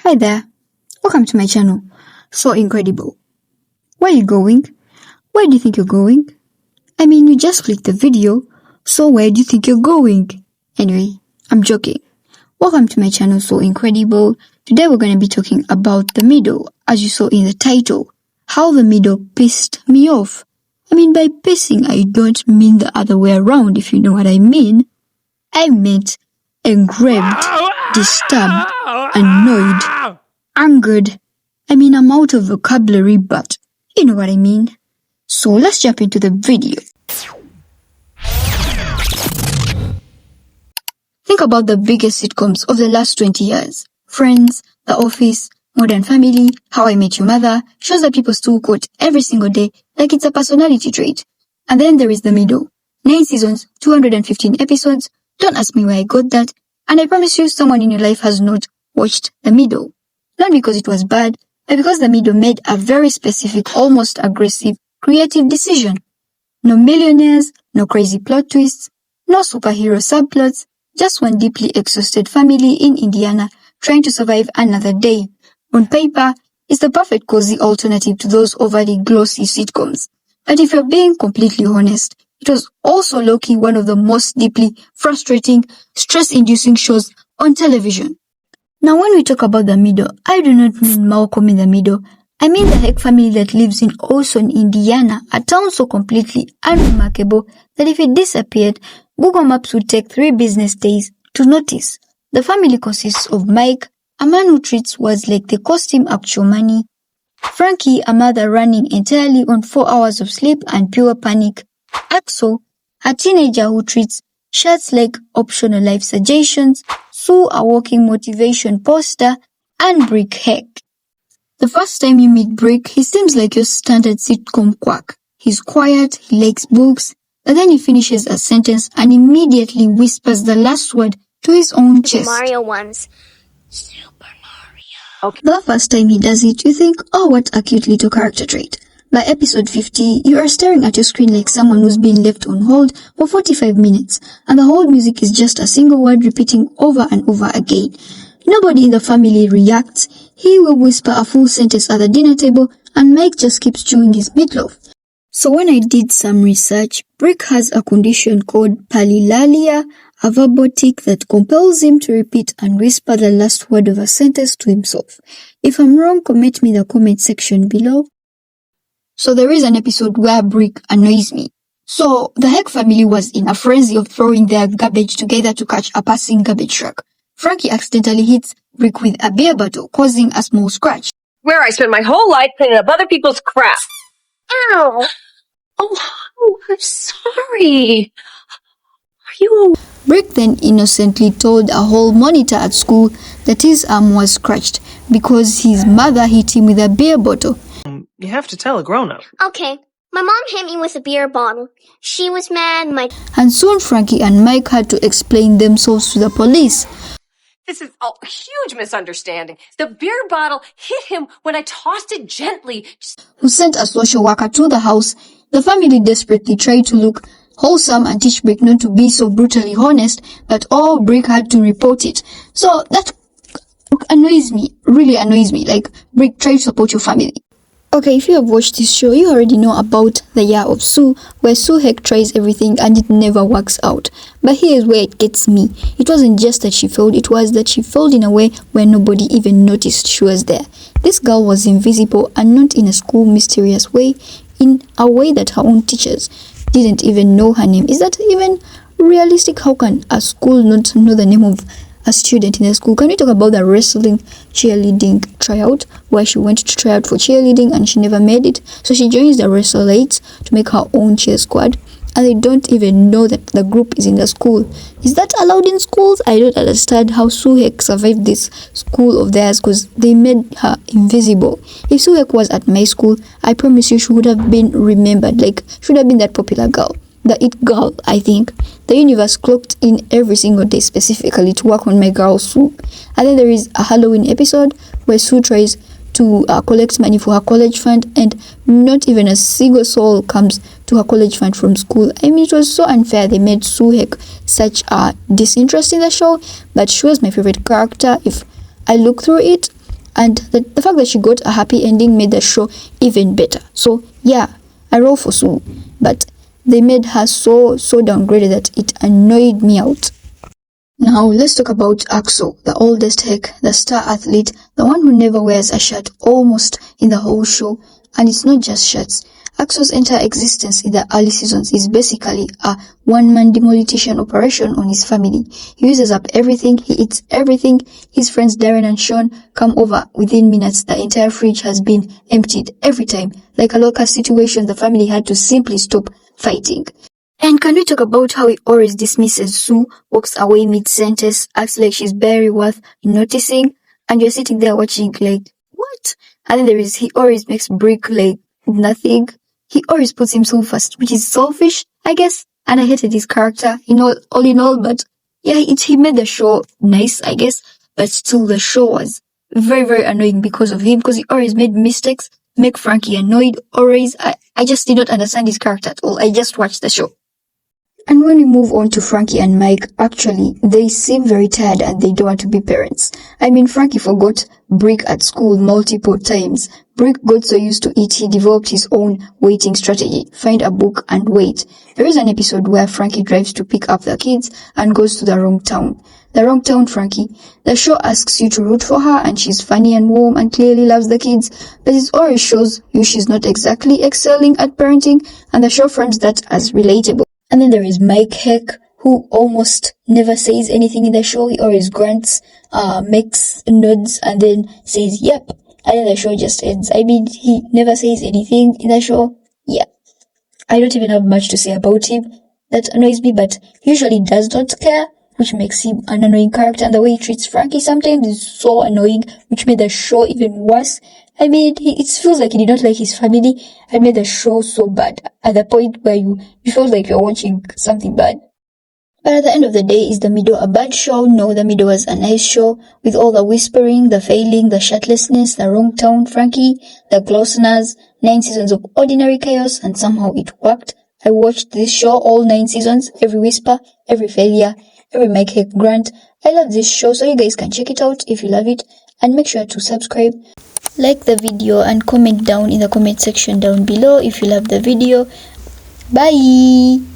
Hi there, welcome to my channel. So incredible. Where are you going? Where do you think you're going? I mean, you just clicked the video, so where do you think you're going? Anyway, I'm joking. Welcome to my channel, So Incredible. Today we're going to be talking about the middle, as you saw in the title. How the middle pissed me off. I mean, by pissing, I don't mean the other way around, if you know what I mean. I meant engraved, disturbed, annoyed, angered. I mean, I'm out of vocabulary, but you know what I mean. So let's jump into the video. Think about the biggest sitcoms of the last 20 years. Friends, The Office, Modern Family, How I Met Your Mother, shows that people still quote every single day like it's a personality trait. And then there is the middle. 9 seasons, 215 episodes. Don't ask me where I got that. And I promise you someone in your life has not watched the middle. Not because it was bad, but because the middle made a very specific, almost aggressive, creative decision. No millionaires, no crazy plot twists, no superhero subplots, just one deeply exhausted family in Indiana trying to survive another day. On paper, it's the perfect cozy alternative to those overly glossy sitcoms. But if you're being completely honest, it was also low-key one of the most deeply frustrating, stress-inducing shows on television. Now when we talk about the middle, I do not mean Malcolm in the Middle. I mean the Heck family that lives in Olson, Indiana, a town so completely unremarkable that if it disappeared, Google Maps would take 3 business days to notice. The family consists of Mike, a man who treats words like they cost him actual money, Frankie, a mother running entirely on 4 hours of sleep and pure panic, Axel, a teenager who treats shirts like optional life suggestions, Sue, a walking motivation poster, and Brick Heck. The first time you meet Brick, he seems like your standard sitcom quack. He's quiet, he likes books, but then he finishes a sentence and immediately whispers the last word to his own chest. Mario ones. Super Mario. Okay. The first time he does it, you think, oh, what a cute little character trait. By episode 50, you are staring at your screen like someone who's been left on hold for 45 minutes, and the whole music is just a single word repeating over and over again. Nobody in the family reacts. He will whisper a full sentence at the dinner table, and Mike just keeps chewing his meatloaf. So when I did some research, Brick has a condition called palilalia, a verbal tic that compels him to repeat and whisper the last word of a sentence to himself. If I'm wrong, comment me in the comment section below. So there is an episode where Brick annoys me. So the Heck family was in a frenzy of throwing their garbage together to catch a passing garbage truck. Frankie accidentally hits Brick with a beer bottle, causing a small scratch. Where I spend my whole life cleaning up other people's crap. Ow! Oh, I'm sorry. Are you... Brick then innocently told a whole monitor at school that his arm was scratched because his mother hit him with a beer bottle. You have to tell a grown-up. Okay, my mom hit me with a beer bottle. She was mad, And soon Frankie and Mike had to explain themselves to the police. This is a huge misunderstanding. The beer bottle hit him when I tossed it gently. Who sent a social worker to the house. The family desperately tried to look wholesome and teach Brick not to be so brutally honest, but all Brick had to report it. So that annoys me, really annoys me. Like, Brick, try to support your family. Okay, if you have watched this show, you already know about the year of Sue, where Sue Heck tries everything and it never works out. But here's where it gets me. It wasn't just that she failed, it was that she failed in a way where nobody even noticed she was there. This girl was invisible, and not in a school mysterious way, in a way that her own teachers didn't even know her name. Is that even realistic? How can a school not know the name of a student in the school? Can we talk about the wrestling cheerleading tryout, where she went to try out for cheerleading and she never made it, so she joins the wrestleites to make her own cheer squad, and they don't even know that the group is in the school. Is that allowed in schools? I don't understand how Sue Heck survived this school of theirs, because they made her invisible. If Sue Heck was at my school, I promise you she would have been remembered, like should have been that popular girl. The it girl, I think. The universe clocked in every single day specifically to work on my girl Sue. And then there is a Halloween episode where Sue tries to collect money for her college fund, and not even a single soul comes to her college fund from school. I mean, it was so unfair. They made Sue Heck such a disinterest in the show, but she was my favorite character. If I look through it, And the fact that she got a happy ending made the show even better. So yeah, I roll for Sue. But they made her so downgraded that it annoyed me out. Now let's talk about Axel, the oldest heck, the star athlete, the one who never wears a shirt almost in the whole show. And it's not just shirts. Axel's entire existence in the early seasons is basically a one-man demolition operation on his family. He uses up everything, he eats everything. His friends Darren and Sean come over within minutes. The entire fridge has been emptied every time. Like a local situation, the family had to simply stop fighting. And can we talk about how he always dismisses Sue, walks away mid-sentence, acts like she's barely worth noticing, and you're sitting there watching like, what? And then he always makes Brick like nothing. He always puts himself first, which is selfish, I guess. And I hated his character, all in all, but yeah, he made the show nice, I guess. But still, the show was very annoying because of him, because he always made mistakes, make Frankie annoyed, always. I just did not understand his character at all. I just watched the show. And when we move on to Frankie and Mike, actually, they seem very tired and they don't want to be parents. I mean, Frankie forgot Brick at school multiple times. Brick got so used to it, he developed his own waiting strategy. Find a book and wait. There is an episode where Frankie drives to pick up the kids and goes to the wrong town. The wrong town, Frankie. The show asks you to root for her and she's funny and warm and clearly loves the kids, but it always shows you she's not exactly excelling at parenting, and the show frames that as relatable. And then there is Mike Heck, who almost never says anything in the show. He always grunts, makes nods, and then says, yep. And then the show just ends. I mean, he never says anything in the show. Yeah. I don't even have much to say about him. That annoys me, but usually does not care, which makes him an annoying character. And the way he treats Frankie sometimes is so annoying, which made the show even worse. I mean, it feels like he did not like his family and made the show so bad at the point where you feel like you're watching something bad. But at the end of the day, is the middle a bad show? No, the middle was a nice show with all the whispering, the failing, the shirtlessness, the wrong town Frankie, the closeness, 9 seasons of ordinary chaos, and somehow it worked. I watched this show all 9 seasons, every whisper, every failure, every Mike Heck grunt. I love this show, so you guys can check it out if you love it, and make sure to subscribe. Like the video and comment down in the comment section down below if you love the video. Bye!